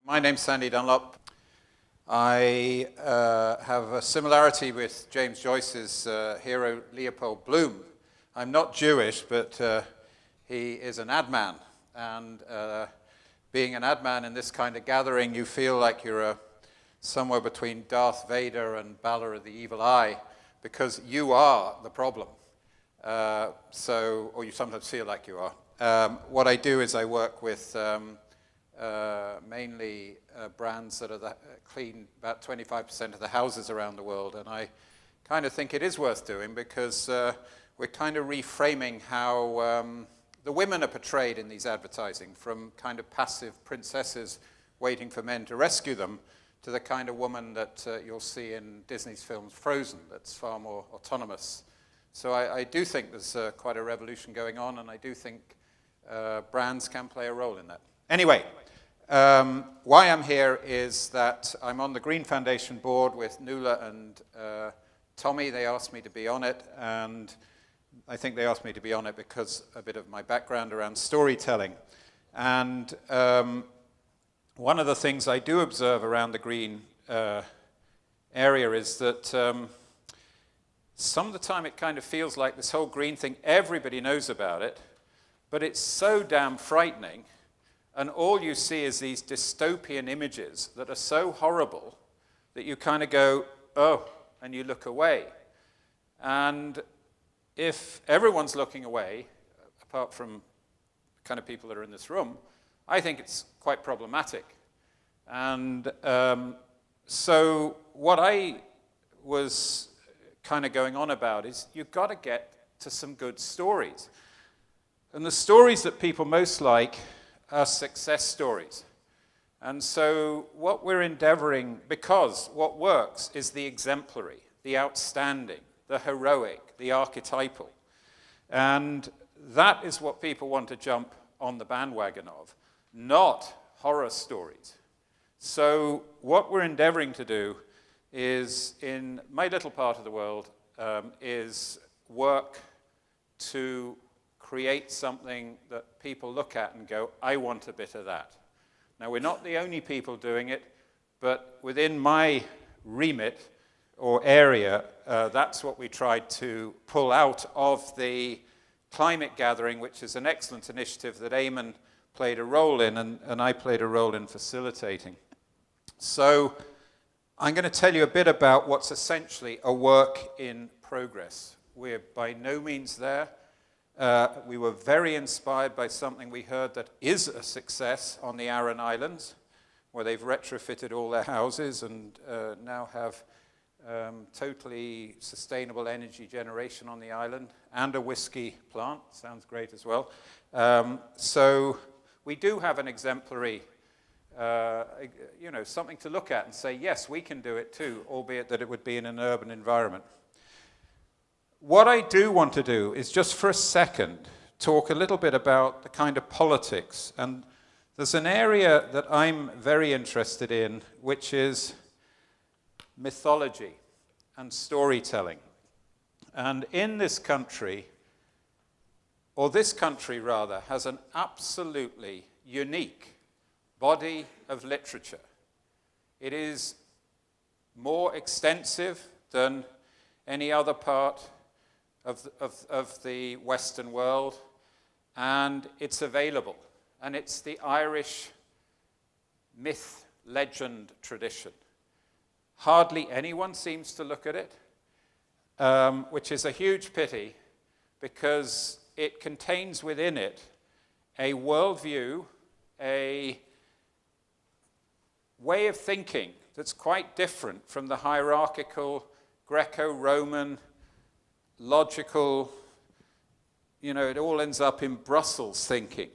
My name's Sandy Dunlop. I have a similarity with James Joyce's hero Leopold Bloom. I'm not Jewish, but he is an ad man. And being an ad man in this kind of gathering, you feel like you're somewhere between Darth Vader and Balor of the Evil Eye, because you are the problem. Or you sometimes feel like you are. What I do is I work with mainly brands that are clean about 25% of the houses around the world, and I kind of think it is worth doing because we're kind of reframing how the women are portrayed in these advertising, from kind of passive princesses waiting for men to rescue them to the kind of woman that you'll see in Disney's films Frozen, that's far more autonomous. So I do think there's quite a revolution going on, and I do think brands can play a role in that. Anyway, why I'm here is that I'm on the Green Foundation board with Nuala and Tommy. They asked me to be on it, and I think they asked me to be on it because a bit of my background around storytelling. And one of the things I do observe around the green area is that some of the time it kind of feels like this whole green thing, everybody knows about it, but it's so damn frightening. And all you see is these dystopian images that are so horrible that you kind of go, oh, and you look away. And if everyone's looking away, apart from the kind of people that are in this room, I think it's quite problematic. And so what I was kind of going on about is you've got to get to some good stories. And the stories that people most like are success stories. And so what we're endeavoring, because what works is the exemplary, the outstanding, the heroic, the archetypal. And that is what people want to jump on the bandwagon of, not horror stories. So what we're endeavoring to do is, in my little part of the world, is work to create something that people look at and go, I want a bit of that. Now, we're not the only people doing it, but within my remit or area, that's what we tried to pull out of the climate gathering, which is an excellent initiative that Eamon played a role in, and I played a role in facilitating. So I'm going to tell you a bit about what's essentially a work in progress. We're by no means there. We were very inspired by something we heard that is a success on the Aran Islands, where they've retrofitted all their houses and now have totally sustainable energy generation on the island, and a whiskey plant. Sounds great as well. So we do have an exemplary, something to look at and say, yes, we can do it too, albeit that it would be in an urban environment. What I do want to do is just for a second talk a little bit about the kind of politics. And there's an area that I'm very interested in, which is mythology and storytelling. And in this country, or this country rather, has an absolutely unique body of literature. It is more extensive than any other part of the Western world, and it's available. And it's the Irish myth, legend tradition. Hardly anyone seems to look at it, which is a huge pity, because it contains within it a worldview, a way of thinking that's quite different from the hierarchical Greco-Roman logical, it all ends up in Brussels thinking.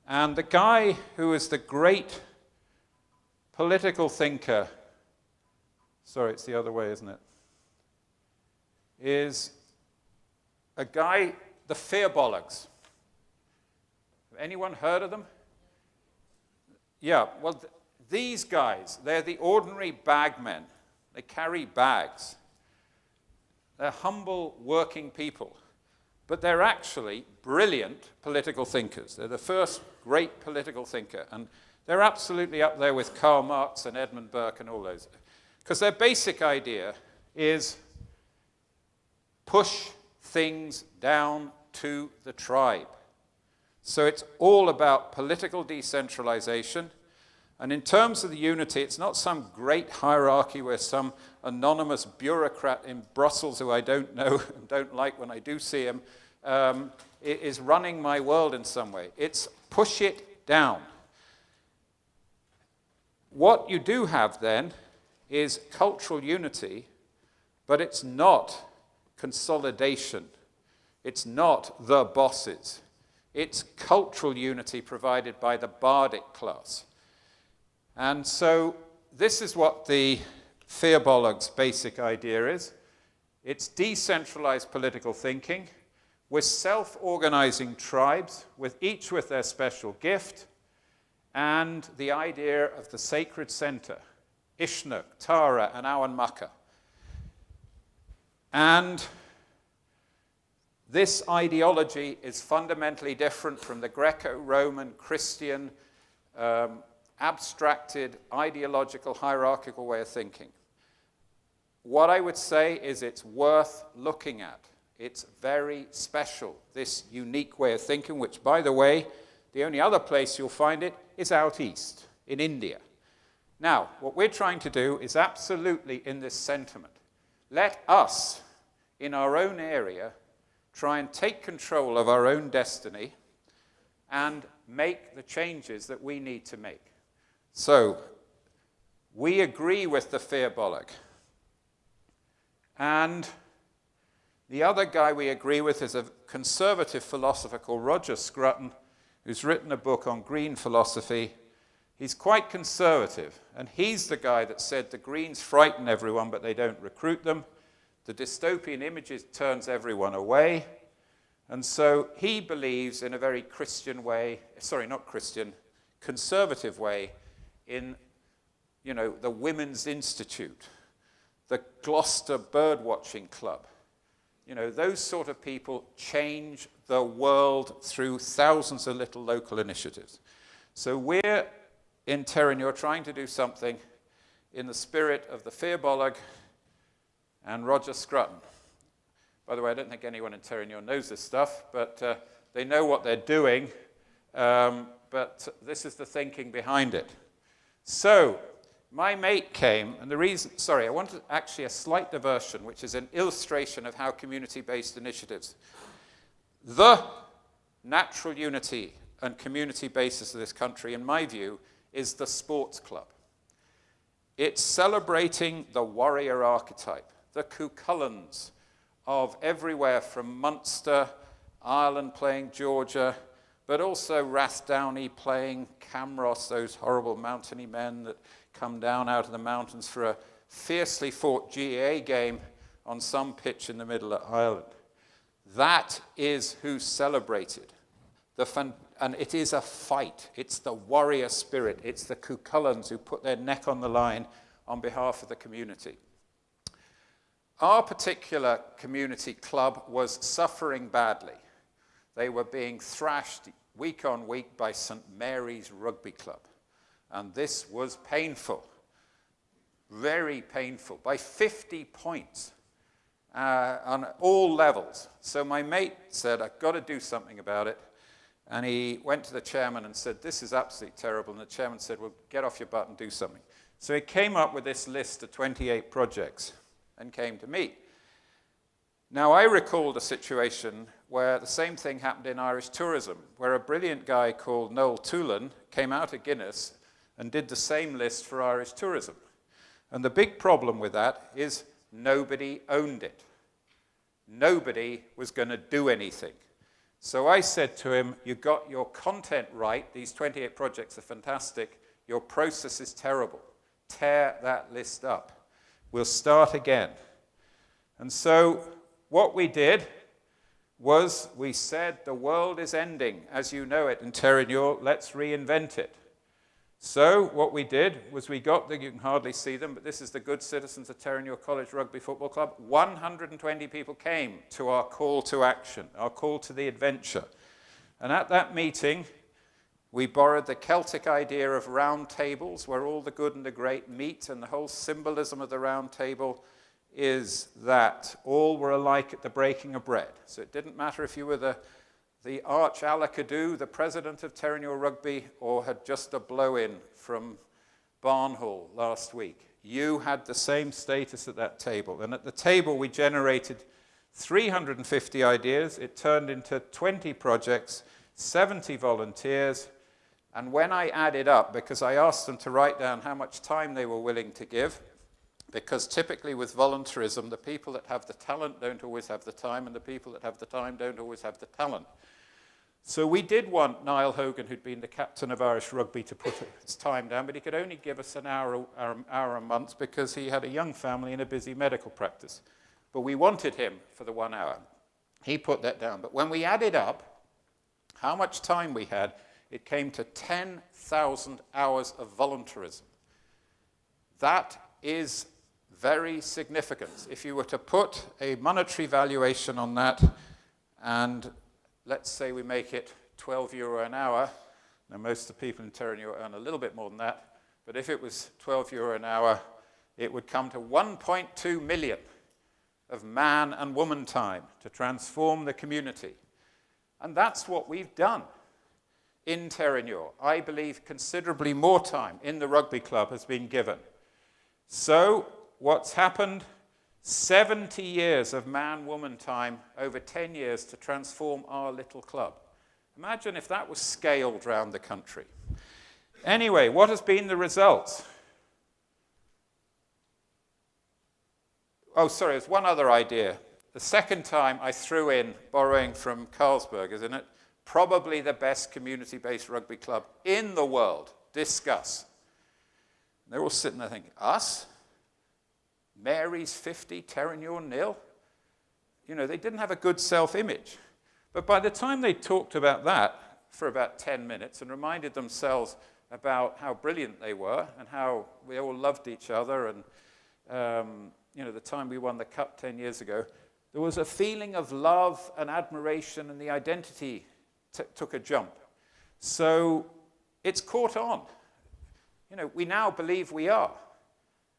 And the guy who is the great political thinker, sorry, it's the other way, isn't it? Is a guy, the fear Bollocks. Have anyone heard of them? Yeah, well, these guys, they're the ordinary bagmen. They carry bags. They're humble working people, but they're actually brilliant political thinkers. They're the first great political thinker. And They're absolutely up there with Karl Marx and Edmund Burke and all those. Because their basic idea is push things down to the tribe. So it's all about political decentralization. And in terms of the unity, it's not some great hierarchy where some anonymous bureaucrat in Brussels who I don't know and don't like when I do see him is running my world in some way. It's push it down. What you do have then is cultural unity, but it's not consolidation. It's not the bosses. It's cultural unity provided by the bardic class. And so this is what the Bollocks' basic idea is. It's decentralized political thinking with self-organizing tribes, each with their special gift, and the idea of the sacred center, Ishnuk, Tara, and Awan Makkah. And this ideology is fundamentally different from the Greco-Roman, Christian, abstracted, ideological, hierarchical way of thinking. What I would say is it's worth looking at. It's very special, this unique way of thinking, which, by the way, the only other place you'll find it is out east, in India. Now, what we're trying to do is absolutely in this sentiment. Let us, in our own area, try and take control of our own destiny and make the changes that we need to make. So, we agree with the Bollock. And the other guy we agree with is a conservative philosopher called Roger Scruton, who's written a book on green philosophy. He's quite conservative, and he's the guy that said the Greens frighten everyone, but they don't recruit them. The dystopian images turns everyone away. And so he believes in a very Christian way, sorry, not Christian, conservative way in, the Women's Institute, the Gloucester Birdwatching Club. Those sort of people change the world through thousands of little local initiatives. So we're in Terenure trying to do something in the spirit of the Bollock and Roger Scruton. By the way, I don't think anyone in Terenure knows this stuff, but they know what they're doing, but this is the thinking behind it. So my mate came, and the reason, I wanted actually a slight diversion, which is an illustration of how community-based initiatives, the natural unity and community basis of this country, in my view, is the sports club. It's celebrating the warrior archetype, the Cucullans of everywhere from Munster, Ireland playing Georgia, but also Rathdowney playing Camross, those horrible mountainy men that come down out of the mountains for a fiercely fought GAA game on some pitch in the middle of Ireland. That is who's celebrated. And it is a fight. It's the warrior spirit. It's the Cucullans who put their neck on the line on behalf of the community. Our particular community club was suffering badly. They were being thrashed week on week by St. Mary's Rugby Club. And this was painful, very painful, by 50 points on all levels. So my mate said, I've got to do something about it. And he went to the chairman and said, this is absolutely terrible. And the chairman said, well, get off your butt and do something. So he came up with this list of 28 projects and came to me. Now, I recalled a situation where the same thing happened in Irish tourism, where a brilliant guy called Noel Toolan came out of Guinness and did the same list for Irish tourism. And the big problem with that is nobody owned it. Nobody was going to do anything. So I said to him, you got your content right, these 28 projects are fantastic, your process is terrible. Tear that list up. We'll start again. And so what we did was we said the world is ending as you know it in Terenure, let's reinvent it. So what we did was we got you can hardly see them, but this is the good citizens of Terenure College Rugby Football Club. 120 people came to our call to action, our call to the adventure. And at that meeting, We borrowed the Celtic idea of round tables, where all the good and the great meet, and the whole symbolism of the round table is that all were alike at the breaking of bread. So it didn't matter if you were the arch alakadoo, the president of Terenure Rugby, or had just a blow-in from Barnhall last week. You had the same status at that table. And at the table, we generated 350 ideas. It turned into 20 projects, 70 volunteers. And when I added up, because I asked them to write down how much time they were willing to give, because typically with voluntarism, the people that have the talent don't always have the time, and the people that have the time don't always have the talent. So we did want Niall Hogan, who'd been the captain of Irish Rugby, to put his time down, but he could only give us an hour a month because he had a young family and a busy medical practice. But we wanted him for the 1 hour. He put that down. But when we added up how much time we had, it came to 10,000 hours of voluntarism. That is very significant. If you were to put a monetary valuation on that, and let's say we make it €12 an hour, now most of the people in Terenure earn a little bit more than that, but if it was €12 an hour, it would come to 1.2 million of man and woman time to transform the community. And that's what we've done in Terenure. I believe considerably more time in the rugby club has been given. So what's happened? 70 years of man-woman time over 10 years to transform our little club. Imagine if that was scaled around the country. Anyway, what has been the result? Oh, sorry, there's one other idea. The second time I threw in, borrowing from Carlsberg, isn't it? Probably the best community-based rugby club in the world. Discuss. And they're all sitting there thinking, us? Mary's 50, Terenure nil? You know, they didn't have a good self-image. But by the time they talked about that for about 10 minutes and reminded themselves about how brilliant they were and how we all loved each other and, you know, the time we won the cup 10 years ago, there was a feeling of love and admiration, and the identity took a jump. So it's caught on. You know, we now believe we are.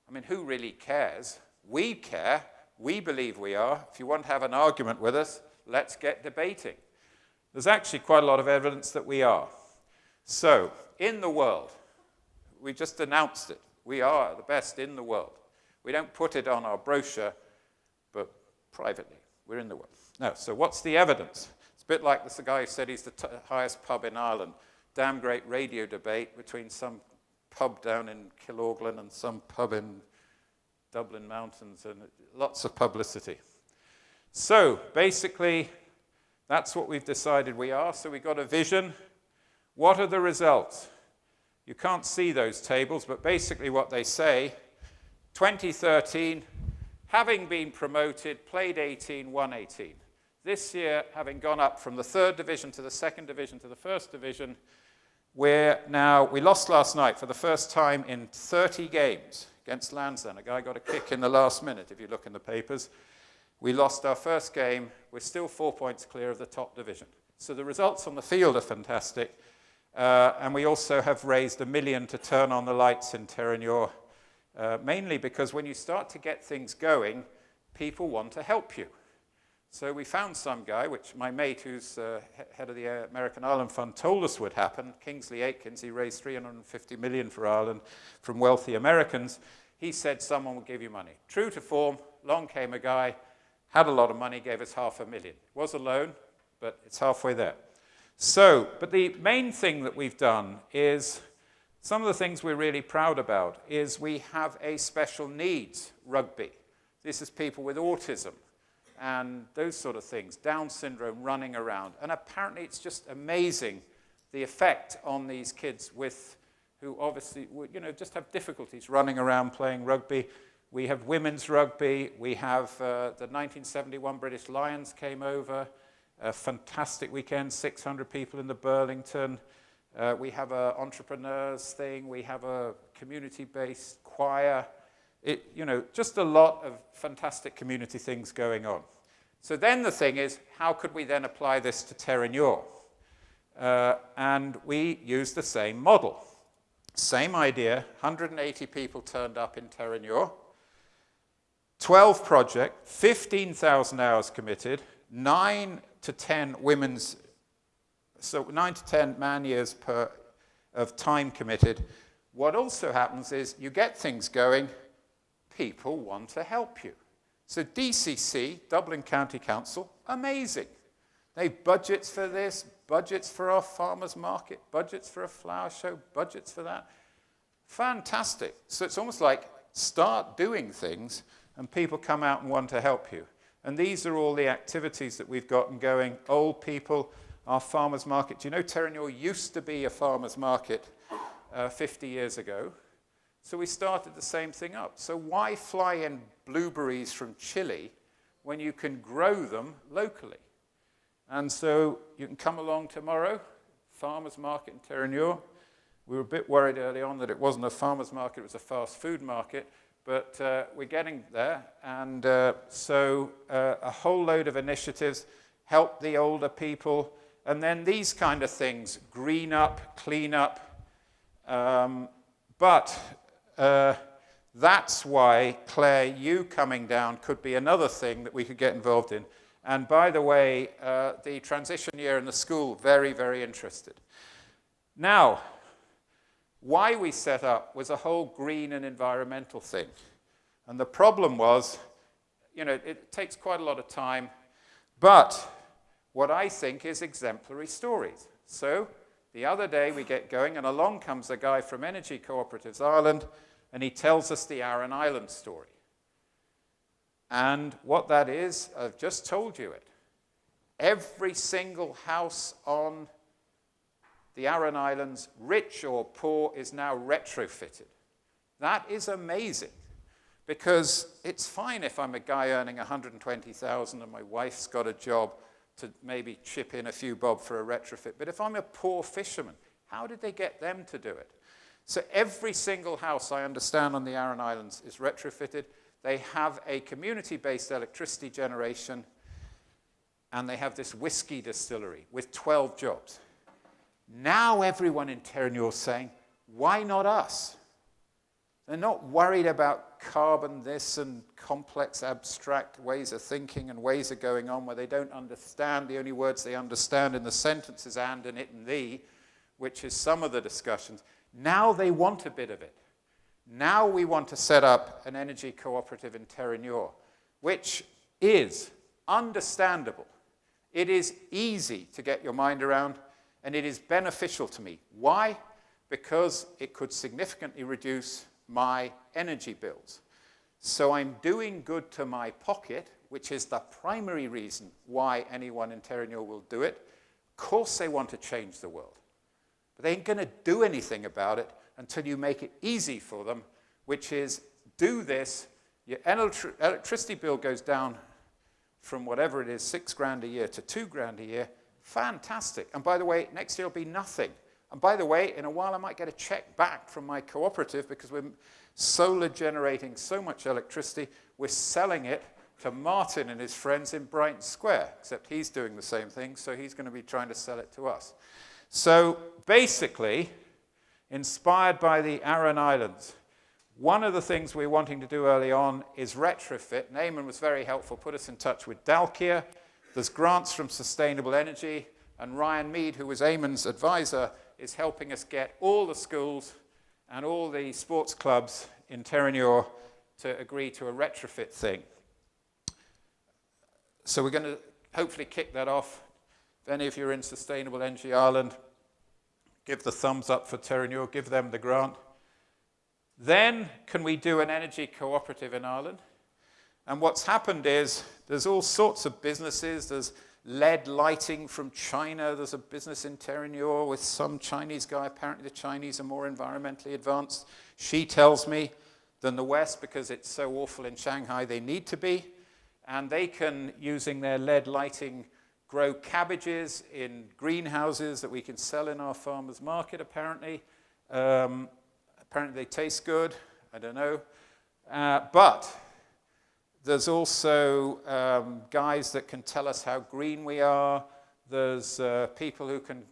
I mean, who really cares? We care. We believe we are. If you want to have an argument with us, let's get debating. There's actually quite a lot of evidence that we are. So, in the world, we just announced it. We are the best in the world. We don't put it on our brochure, but privately. We're in the world. No, so what's the evidence? It's a bit like this guy who said he's the highest pub in Ireland. Damn great radio debate between some pub down in Killorglin and some pub in Dublin Mountains, and lots of publicity. So basically, that's what we've decided we are. So we've got a vision. What are the results? You can't see those tables, but basically what they say, 2013, having been promoted, played 18, won 18. This year, having gone up from the 3rd division to the 2nd division to the 1st division, we lost last night for the first time in 30 games against Lansdowne. A guy got a kick in the last minute, if you look in the papers. We lost our first game. We're still 4 points clear of the top division. So the results on the field are fantastic. And we also have raised $1 million to turn on the lights in Terenure, mainly because when you start to get things going, people want to help you. So we found some guy, which my mate, who's head of the American Ireland Fund, told us would happen. Kingsley Aitkins, he raised $350 million for Ireland from wealthy Americans. He said someone would give you money. True to form, along came a guy, had a lot of money, gave us $500,000. Was a loan, but it's halfway there. So, but the main thing that we've done is, some of the things we're really proud about is we have a special needs rugby. This is people with autism and those sort of things, Down syndrome, running around. And apparently it's just amazing the effect on these kids who obviously, you know, just have difficulties running around playing rugby. We have women's rugby. We have the 1971 British Lions came over. A fantastic weekend, 600 people in the Burlington. We have an entrepreneurs thing. We have a community-based choir. You know, just a lot of fantastic community things going on. So then the thing is, how could we then apply this to Terenure? and we used the same model. Same idea, 180 people turned up in Terenure, 12 project, 15,000 hours committed, 9 to 10 women's, so 9 to 10 man-years of time committed. What also happens is you get things going, people want to help you. So DCC, Dublin County Council, amazing. They have budgets for this, budgets for our farmers market, budgets for a flower show, budgets for that. Fantastic. So it's almost like start doing things and people come out and want to help you. And these are all the activities that we've gotten going. Old people, our farmers market. Do you know Terenure used to be a farmers market 50 years ago? So we started the same thing up. So why fly in blueberries from Chile when you can grow them locally? And so you can come along tomorrow, farmers market in Terenure. We were a bit worried early on that it wasn't a farmers market, it was a fast food market, but we're getting there. And so a whole load of initiatives help the older people. And then these kind of things, green up, clean up. But that's why, Claire, you coming down could be another thing that we could get involved in. And by the way, the transition year in the school, very, very interested. Now, why we set up was a whole green and environmental thing. And the problem was, you know, it takes quite a lot of time, but what I think is exemplary stories. So the other day we get going, and along comes a guy from Energy Cooperatives Ireland, and he tells us the Aran Island story. And what that is, I've just told you it. Every single house on the Aran Islands, rich or poor, is now retrofitted. That is amazing, because it's fine if I'm a guy earning 120,000 and my wife's got a job to maybe chip in a few bob for a retrofit. But if I'm a poor fisherman, how did they get them to do it? So every single house, I understand, on the Aran Islands is retrofitted. They have a community-based electricity generation, and they have this whiskey distillery with 12 jobs. Now everyone in Terenure is saying, why not us? They're not worried about carbon this and complex abstract ways of thinking and ways of going on where they don't understand. The only words they understand in the sentence is and it and thee, which is some of the discussions. Now they want a bit of it. Now we want to set up an energy cooperative in Terenure, which is understandable. It is easy to get your mind around, and it is beneficial to me. Why? Because it could significantly reduce my energy bills. So I'm doing good to my pocket, which is the primary reason why anyone in Terenure will do it. Of course they want to change the world, but they ain't going to do anything about it until you make it easy for them, which is do this, your electricity bill goes down from whatever it is, 6 grand a year to 2 grand a year. Fantastic. And by the way, next year will be nothing. And by the way, in a while I might get a check back from my cooperative because we're solar generating so much electricity, we're selling it to Martin and his friends in Brighton Square, except he's doing the same thing, so he's going to be trying to sell it to us. So basically, inspired by the Aran Islands, one of the things we're wanting to do early on is retrofit. Naaman was very helpful, put us in touch with Dalkia. There's grants from Sustainable Energy, and Ryan Mead, who was Eamon's advisor, is helping us get all the schools and all the sports clubs in Terenure to agree to a retrofit thing. So we're going to hopefully kick that off. If any of you are in Sustainable Energy Ireland, give the thumbs up for Terenure, give them the grant. Then can we do an energy cooperative in Ireland? And what's happened is there's all sorts of businesses. There's LED lighting from China. There's a business in Terenure with some Chinese guy. Apparently the Chinese are more environmentally advanced, she tells me, than the West, because it's so awful in Shanghai they need to be. And they can, using their LED lighting, grow cabbages in greenhouses that we can sell in our farmers market, apparently. Apparently they taste good. I don't know. But there's also guys that can tell us how green we are. There's people who can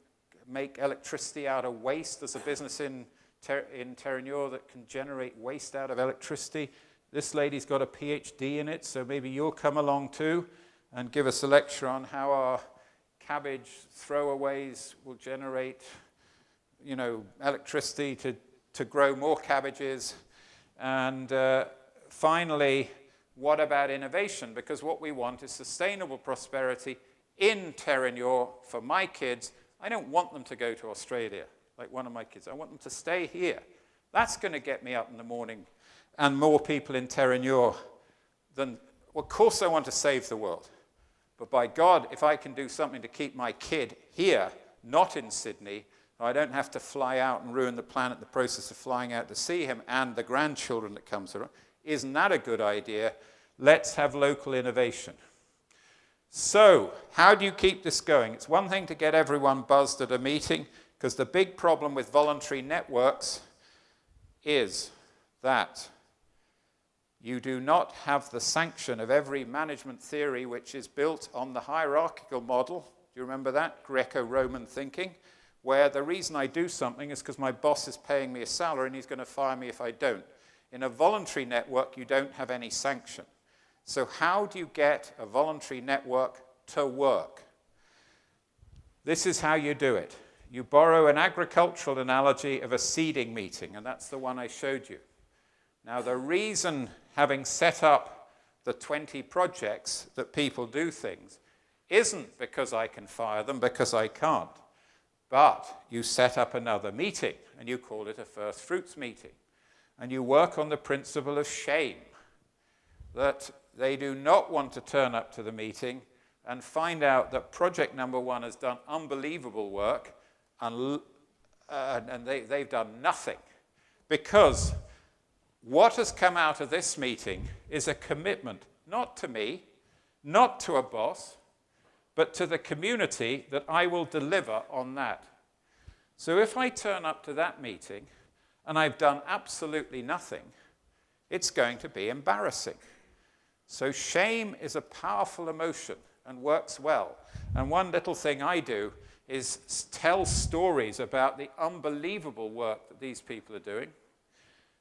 make electricity out of waste. There's a business in Terenure that can generate waste out of electricity. This lady's got a PhD in it, so maybe you'll come along too and give us a lecture on how our cabbage throwaways will generate, electricity to grow more cabbages. And finally, what about innovation? Because what we want is sustainable prosperity in Terenure for my kids. I don't want them to go to Australia, like one of my kids. I want them to stay here. That's going to get me up in the morning and more people in Terenure than, well, of course I want to save the world. But by God, if I can do something to keep my kid here, not in Sydney, I don't have to fly out and ruin the planet in the process of flying out to see him and the grandchildren that comes around. Isn't that a good idea? Let's have local innovation. So, how do you keep this going? It's one thing to get everyone buzzed at a meeting, because the big problem with voluntary networks is that you do not have the sanction of every management theory which is built on the hierarchical model. Do you remember that? Greco-Roman thinking, where the reason I do something is because my boss is paying me a salary and he's going to fire me if I don't. In a voluntary network, you don't have any sanction. So how do you get a voluntary network to work? This is how you do it. You borrow an agricultural analogy of a seeding meeting, and that's the one I showed you. Now, the reason, having set up the 20 projects that people do things, isn't because I can fire them, because I can't. But you set up another meeting, and you call it a first fruits meeting. And you work on the principle of shame, that they do not want to turn up to the meeting and find out that project number one has done unbelievable work, and they've done nothing. Because what has come out of this meeting is a commitment, not to me, not to a boss, but to the community that I will deliver on that. So if I turn up to that meeting and I've done absolutely nothing, it's going to be embarrassing. So shame is a powerful emotion and works well. And one little thing I do is tell stories about the unbelievable work that these people are doing.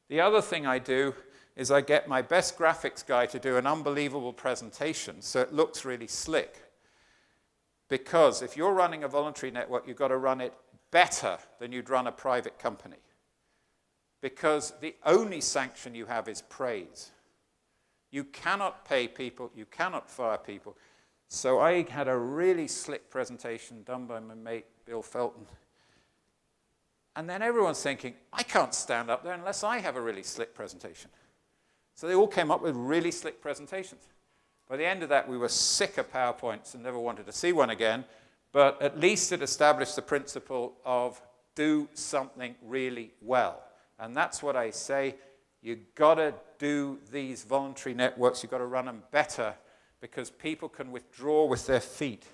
The other thing I do is I get my best graphics guy to do an unbelievable presentation so it looks really slick. Because if you're running a voluntary network, you've got to run it better than you'd run a private company. Because the only sanction you have is praise. You cannot pay people, you cannot fire people. So I had a really slick presentation done by my mate, Bill Felton. And then everyone's thinking, I can't stand up there unless I have a really slick presentation. So they all came up with really slick presentations. By the end of that, we were sick of PowerPoints and never wanted to see one again. But at least it established the principle of do something really well. And that's what I say. You've got to do these voluntary networks. You've got to run them better because people can withdraw with their feet.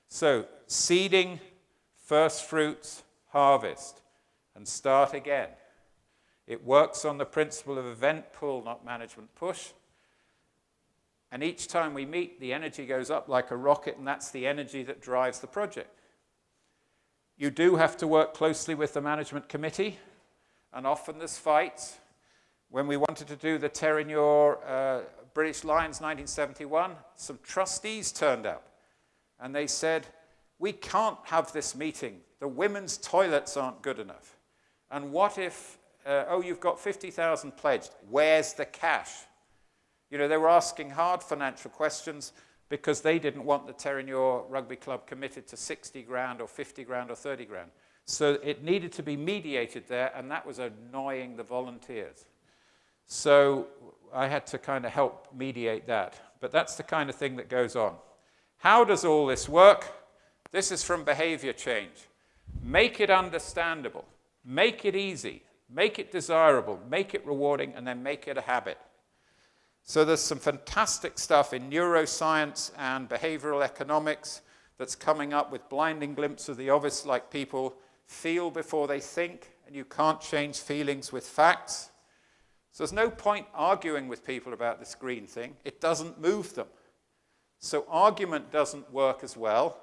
So seeding, first fruits, harvest, and start again. It works on the principle of event pull, not management push. And each time we meet, the energy goes up like a rocket, and that's the energy that drives the project. You do have to work closely with the management committee, and often there's fights. When we wanted to do the Terenure British Lions 1971, some trustees turned up, and they said, we can't have this meeting. The women's toilets aren't good enough. And what if, you've got 50,000 pledged. Where's the cash? You know, they were asking hard financial questions because they didn't want the Terenure Rugby Club committed to 60 grand or 50 grand or 30 grand. So it needed to be mediated there, and that was annoying the volunteers. So I had to kind of help mediate that. But that's the kind of thing that goes on. How does all this work? This is from behavior change. Make it understandable. Make it easy. Make it desirable. Make it rewarding, and then make it a habit. So there's some fantastic stuff in neuroscience and behavioral economics that's coming up with blinding glimpses of the obvious, like people feel before they think, and you can't change feelings with facts. So there's no point arguing with people about this green thing. It doesn't move them. So argument doesn't work as well.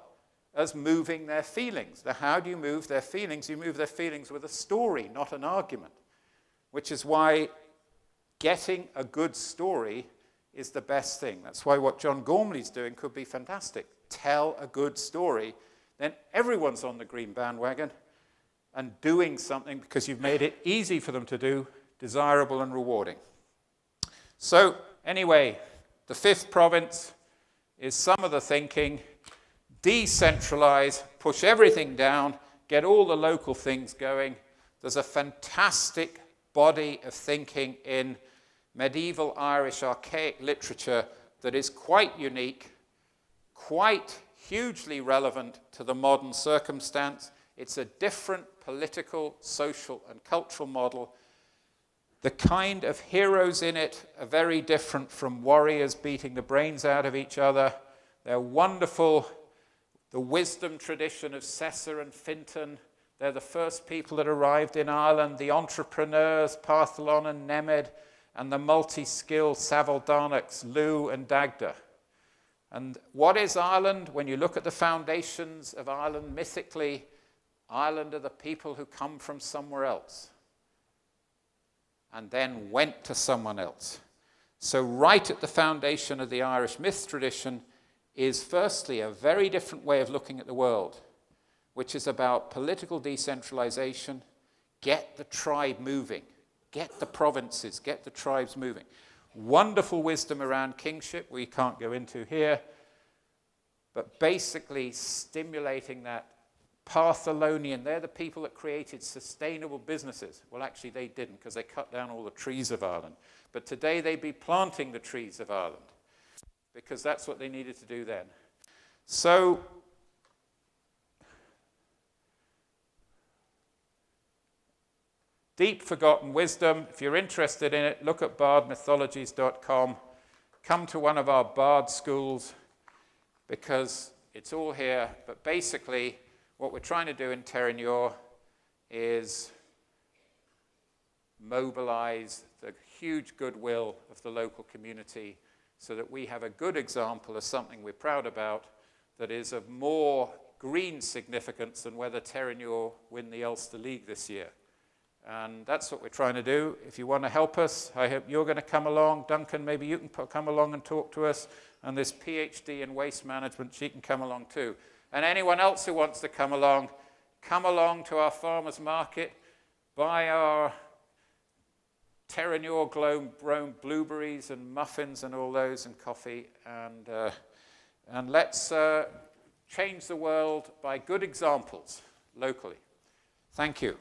as moving their feelings. Now, how do you move their feelings? You move their feelings with a story, not an argument, which is why getting a good story is the best thing. That's why what John Gormley's doing could be fantastic. Tell a good story, then everyone's on the green bandwagon and doing something because you've made it easy for them to do, desirable and rewarding. So anyway, the fifth province is some of the thinking: decentralize, push everything down, get all the local things going. There's a fantastic body of thinking in medieval Irish archaic literature that is quite unique, quite hugely relevant to the modern circumstance. It's a different political, social, and cultural model. The kind of heroes in it are very different from warriors beating the brains out of each other. They're wonderful. The wisdom tradition of Cessa and Fintan, they're the first people that arrived in Ireland, the entrepreneurs, Partholon and Nemed, and the multi-skilled Savildanocs, Lugh and Dagda. And what is Ireland? When you look at the foundations of Ireland, mythically, Ireland are the people who come from somewhere else and then went to someone else. So right at the foundation of the Irish myth tradition is firstly a very different way of looking at the world, which is about political decentralization, get the tribe moving, get the provinces, get the tribes moving. Wonderful wisdom around kingship we can't go into here, but basically stimulating that Partholonian, they're the people that created sustainable businesses. Well, actually they didn't, because they cut down all the trees of Ireland. But today they'd be planting the trees of Ireland, because that's what they needed to do then. So deep forgotten wisdom. If you're interested in it, look at bardmythologies.com. Come to one of our bard schools, because it's all here. But basically, what we're trying to do in Terenure is mobilize the huge goodwill of the local community so that we have a good example of something we're proud about that is of more green significance than whether Terenure win the Ulster League this year. And that's what we're trying to do. If you want to help us, I hope you're going to come along. Duncan, maybe you can come along and talk to us. And this PhD in waste management, she can come along too. And anyone else who wants to come along to our farmers market, buy our Terenure-grown blueberries and muffins and all those, and coffee, and let's change the world by good examples locally. Thank you.